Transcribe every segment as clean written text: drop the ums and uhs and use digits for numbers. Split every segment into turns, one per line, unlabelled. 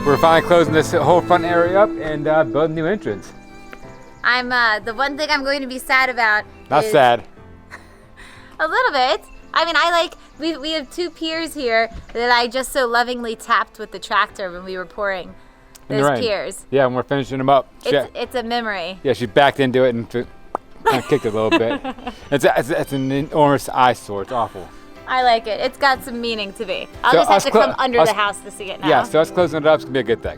We're finally closing this whole front area up and building a new entrance.
I'm the one thing I'm going to be sad about.
Not
is
sad.
A little bit. I mean, we have 2 piers here that I just so lovingly tapped with the tractor when we were pouring those piers.
Yeah, and we're finishing them up.
It's a memory.
Yeah, she backed into it and kind of kicked it a little bit. It's an enormous eyesore. It's awful.
I like it. It's got some meaning to me. I'll just have to come under the house to see it now.
Yeah, so us closing it up is going to be a good thing.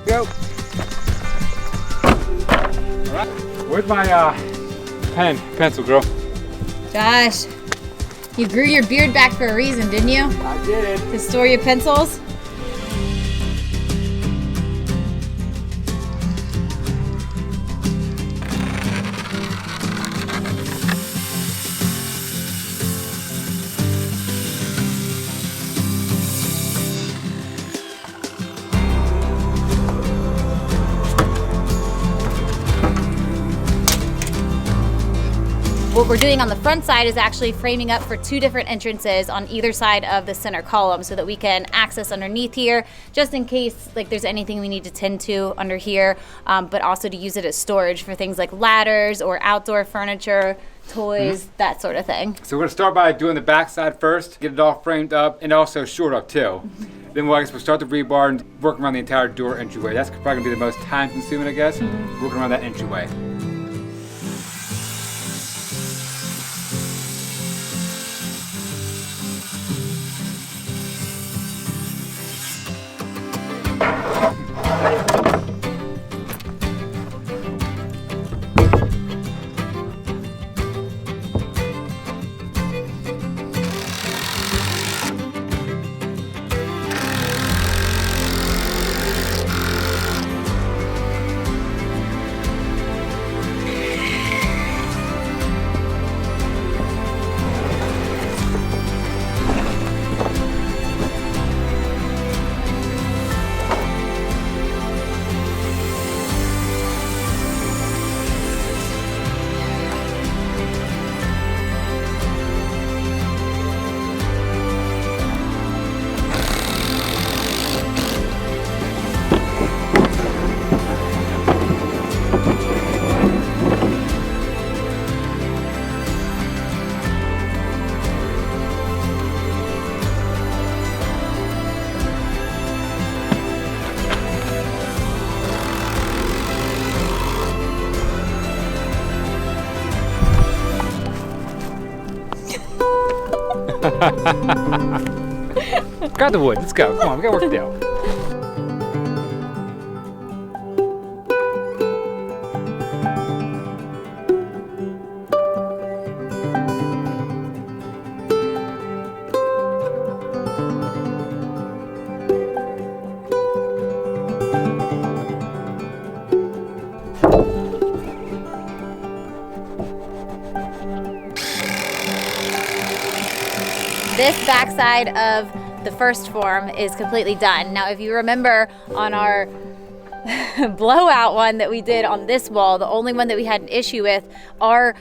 Go. All right. Where's my pencil, girl?
Josh, you grew your beard back for a reason, didn't you?
I did.
To store your pencils? What we're doing on the front side is actually framing up for 2 different entrances on either side of the center column so that we can access underneath here, just in case like there's anything we need to tend to under here, but also to use it as storage for things like ladders or outdoor furniture, toys, that sort of thing.
So we're gonna start by doing the back side first, get it all framed up and also shored up too. Then we'll start the rebar and work around the entire door entryway. That's probably gonna be the most time consuming, I guess, working around that entryway. Grab the wood, let's go. Come on, we gotta work it out.
This backside of the first form is completely done. Now, if you remember on our blowout one that we did on this wall, the only one that we had an issue with, our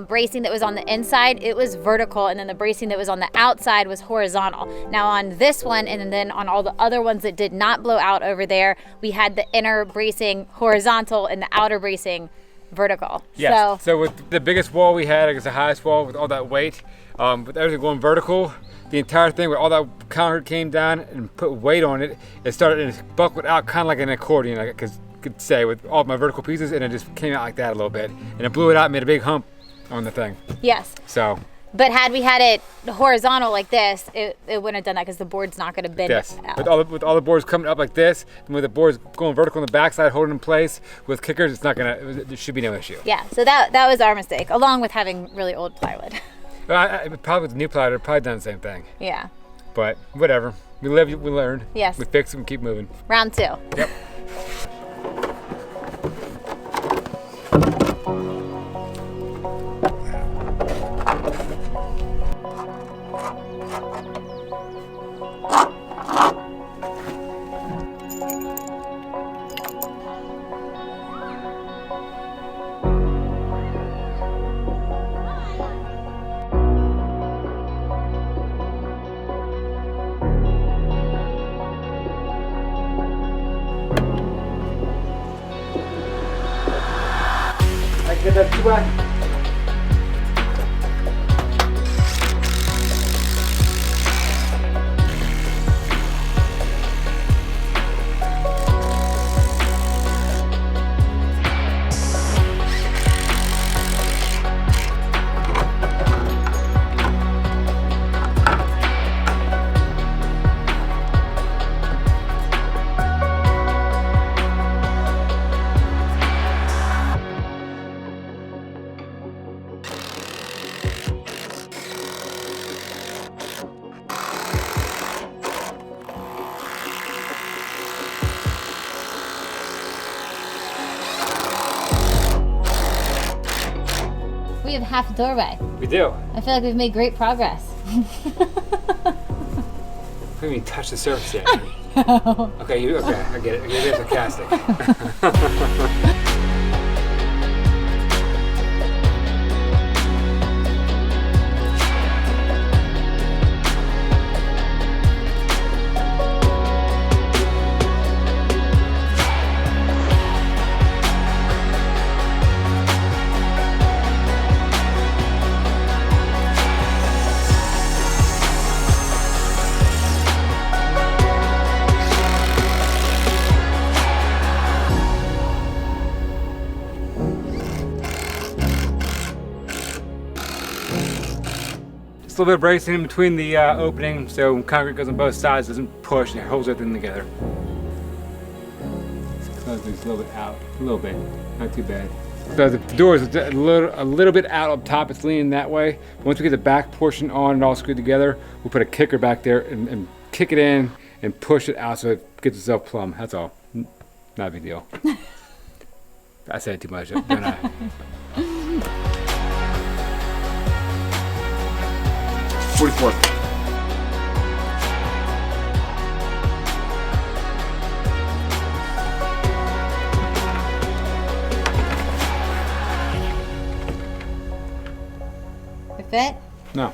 bracing that was on the inside, it was vertical, and then the bracing that was on the outside was horizontal. Now on this one, and then on all the other ones that did not blow out over there, we had the inner bracing horizontal and the outer bracing vertical.
Yes. So with the biggest wall we had, I guess the highest wall with all that weight, with everything going vertical, the entire thing where all that counter came down and put weight on it, it started and it buckled out kind of like an accordion, I could say, with all my vertical pieces, and it just came out like that a little bit, and it blew it out and made a big hump on the thing.
Yes.
So.
But had we had it horizontal like this, it wouldn't have done that because the board's not going to bend out.
With all the boards coming up like this, and with the boards going vertical on the backside, holding in place with kickers, it's not gonna. There should be no issue.
Yeah. So that was our mistake, along with having really old plywood.
Probably with the new plywood, I'd probably done the same thing.
Yeah.
But whatever. We live, we learn.
Yes.
We fix it and keep moving.
Round 2.
Yep. Get that 2x.
We have half a doorway.
We do.
I feel like we've made great progress.
We haven't even touched the surface yet. Okay, okay, I get it. There's a casting. Just a little bit of bracing in between the opening so when concrete goes on both sides, doesn't push and it holds everything together. Let's close these a little bit out, a little bit, not too bad. So the door is a little bit out up top, it's leaning that way. Once we get the back portion on and all screwed together, we'll put a kicker back there and kick it in and push it out so it gets itself plumb. That's all. Not a big deal. I said too much, don't I? 44.
It fit?
No.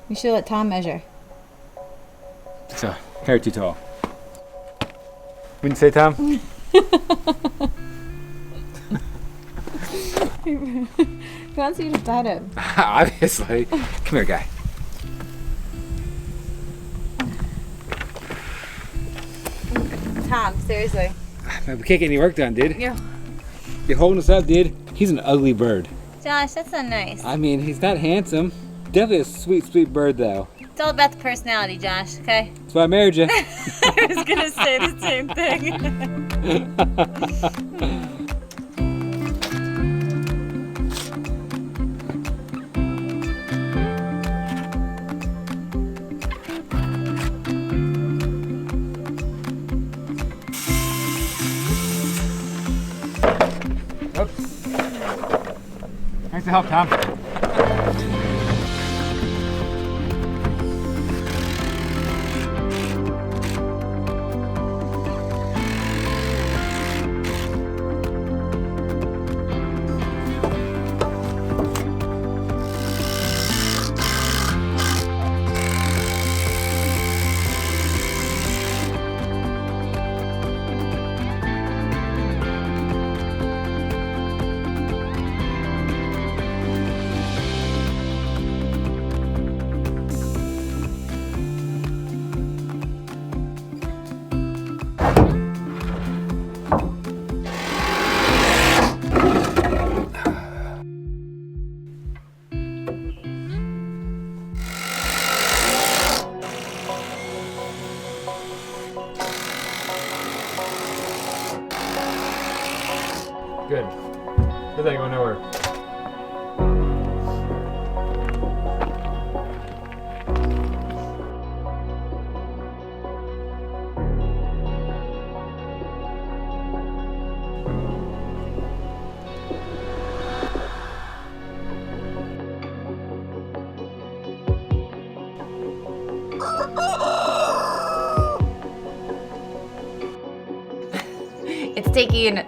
You should let Tom measure.
It's a hair too tall. Wouldn't you say, Tom?
He wants you to pet him.
Obviously. Come here, guy.
Tom, seriously.
Man, we can't get any work done, dude.
Yeah.
You're holding us up, dude. He's an ugly bird.
Josh, that's not nice.
I mean, he's not handsome. Definitely a sweet, sweet bird, though.
It's all about the personality, Josh, okay?
That's why I married you.
I was gonna say the same thing.
Oops. Thanks for help, Tom. Good. This ain't going nowhere.
It's taking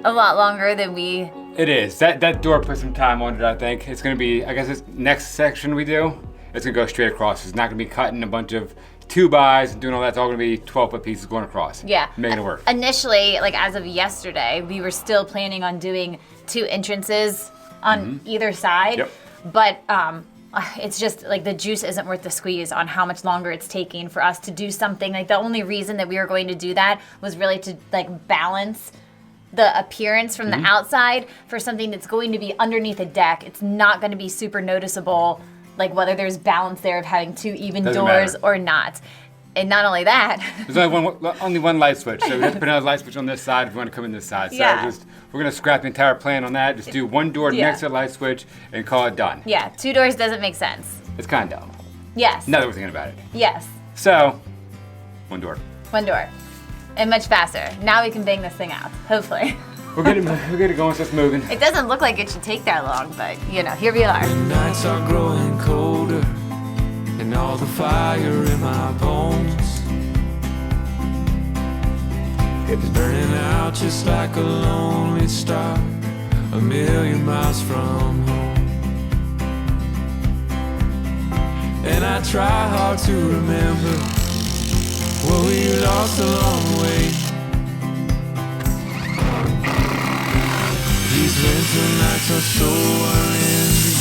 a lot longer than we...
It is. That door put some time on it, I think. It's gonna be, I guess this next section we do, it's gonna go straight across. It's not gonna be cutting a bunch of 2 bys and doing all that's all gonna be 12-foot pieces going across.
Yeah.
Making it work.
Initially, like as of yesterday, we were still planning on doing 2 entrances on either side.
Yep.
But it's just like the juice isn't worth the squeeze on how much longer it's taking for us to do something. Like the only reason that we were going to do that was really to like balance the appearance from the outside for something that's going to be underneath a deck. It's not going to be super noticeable, like whether there's balance there of having 2 even
Doesn't
doors
matter.
or not. And not only that,
There's only one light switch, so we have to put another light switch on this side if you want to come in this side. So
Yeah.
we're gonna scrap the entire plan on that. Just do 1 door
Yeah.
next to the light switch and call it done.
yeah, 2 doors doesn't make sense.
It's kind of dumb.
Yes.
Now that we're thinking about it.
Yes.
So, 1 door.
1 door. And much faster. Now we can bang this thing out, hopefully.
We'll get it going, so it's moving.
It doesn't look like it should take that long, but you know, here we are.
The nights are growing colder, and all the fire in my bones is burning out just like a lonely star, a million miles from home. And I try hard to remember what we lost along the way. These winter nights are so unending,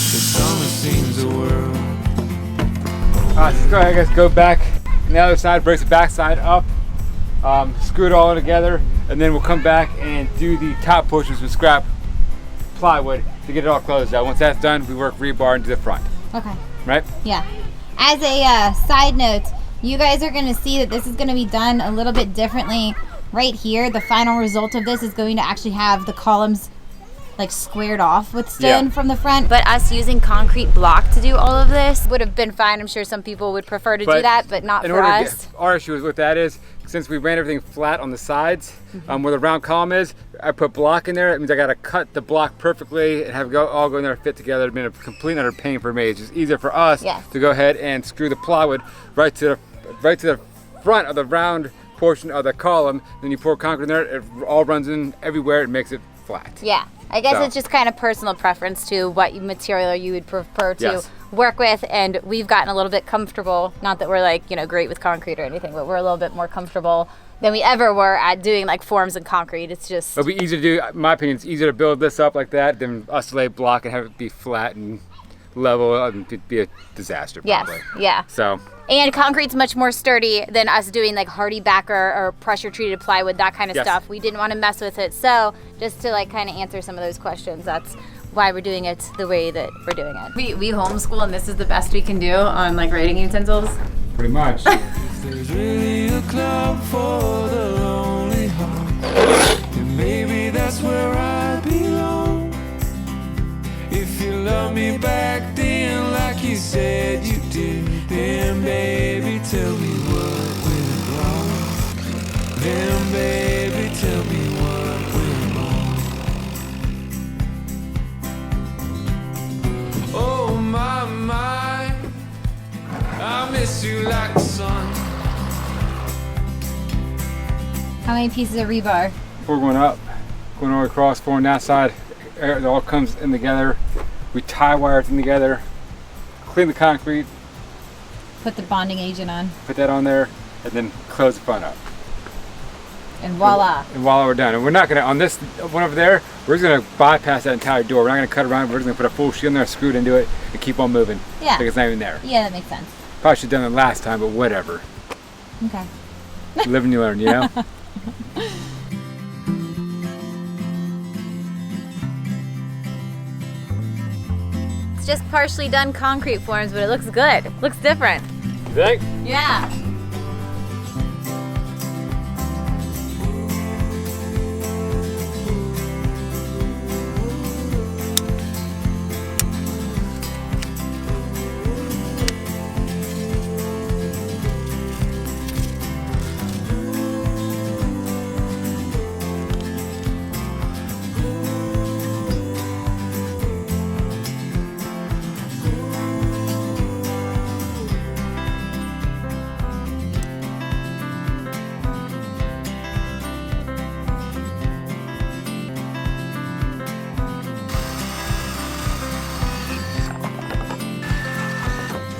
the summer seems a world.
Alright, so let's go ahead, guys. Go back on the other side, brace the back side up, screw it all together, and then we'll come back and do the top portions with scrap plywood to get it all closed out. Once that's done, we work rebar into the front,
Okay.
right?
Yeah. As a side note, you guys are going to see that this is going to be done a little bit differently. Right here, the final result of this is going to actually have the columns like squared off with stone from the front. But us using concrete block to do all of this would have been fine. I'm sure some people would prefer to do that, but not for us.
Our issue is what that is, since we ran everything flat on the sides, where the round column is, I put block in there. It means I got to cut the block perfectly and have it all go in there and fit together. It's been a complete and utter pain for me. It's just easier for us to go ahead and screw the plywood right to the front of the round portion of the column. Then you pour concrete in there, it all runs in everywhere, it makes it flat.
Yeah, I guess it's just kind of personal preference to what material you would prefer to
Yes.
work with, and we've gotten a little bit comfortable, not that we're like, you know, great with concrete or anything, but we're a little bit more comfortable than we ever were at doing like forms in concrete. It's just...
It'll be easier to do, in my opinion, it's easier to build this up like that than us to lay block and have it be flat and level, and it'd be a disaster probably.
Yes, yeah.
So...
And concrete's much more sturdy than us doing like hardy backer or pressure treated plywood, that kind of stuff. We didn't want to mess with it. So just to like kind of answer some of those questions, that's why we're doing it the way that we're doing it. We homeschool, and this is the best we can do on like writing utensils.
Pretty much.
There's really a club for the lonely heart, and maybe that's where I belong. If you love me back then like you said you did, then baby tell me what went wrong. Then baby tell me what went wrong. Oh my, I miss you like the sun.
How many pieces of rebar?
4 going up, going all across, 4 on that side. It all comes in together. We tie wire everything together, clean the concrete,
Put the bonding agent on,
put that on there, and then close the front up.
and voila.
And voila, we're done. And we're not gonna, on this one over there, we're just gonna bypass that entire door. We're not gonna cut around, we're just gonna put a full shield in there, screw it into it, and keep on moving.
Yeah.
Like it's not even there.
Yeah, that makes sense.
Probably should have done it last time, but whatever.
Okay.
Live and you learn, you know?
It's just partially done concrete forms, but it looks good. It looks different.
You think?
Yeah.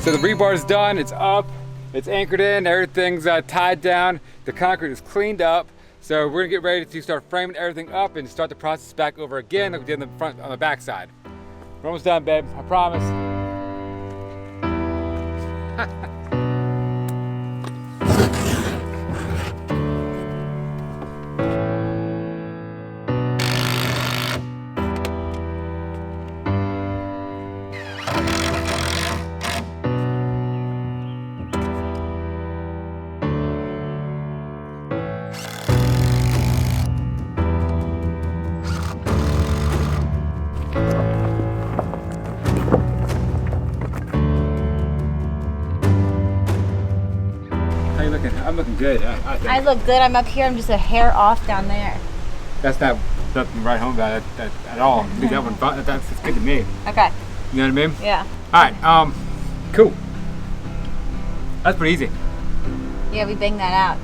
So the rebar is done, it's up. It's anchored in, everything's tied down, the concrete is cleaned up. So we're gonna get ready to start framing everything up and start the process back over again like we did on the front, on the back side. We're almost done, babe, I promise. How you looking? I'm looking good. I think.
I look good. I'm up here. I'm just a hair off down there.
That's not nothing to write home about that at all. Leave that one, that's good to me.
Okay.
You know what I mean?
Yeah.
All right. Cool. That's pretty easy.
Yeah, we banged that out.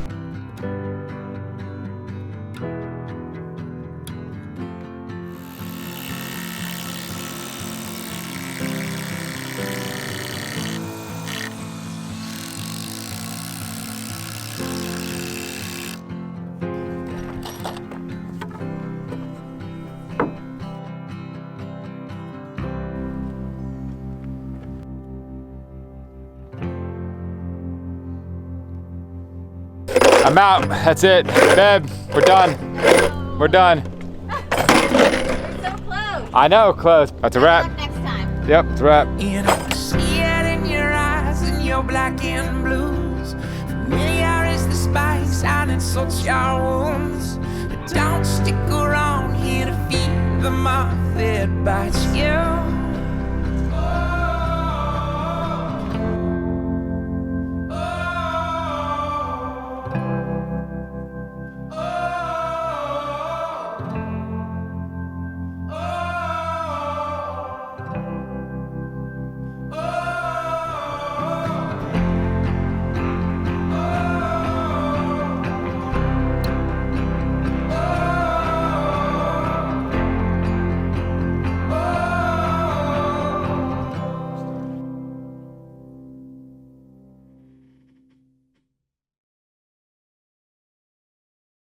I'm out. That's it. Babe, we're done. We're done.
We're so close.
I know, close. That's a wrap.
Next time.
Yep, it's a wrap.
You know, see it in your eyes and your black and blues. Familiar is the spice and it sorts your wounds. But don't stick around here to feed the moth that bites you.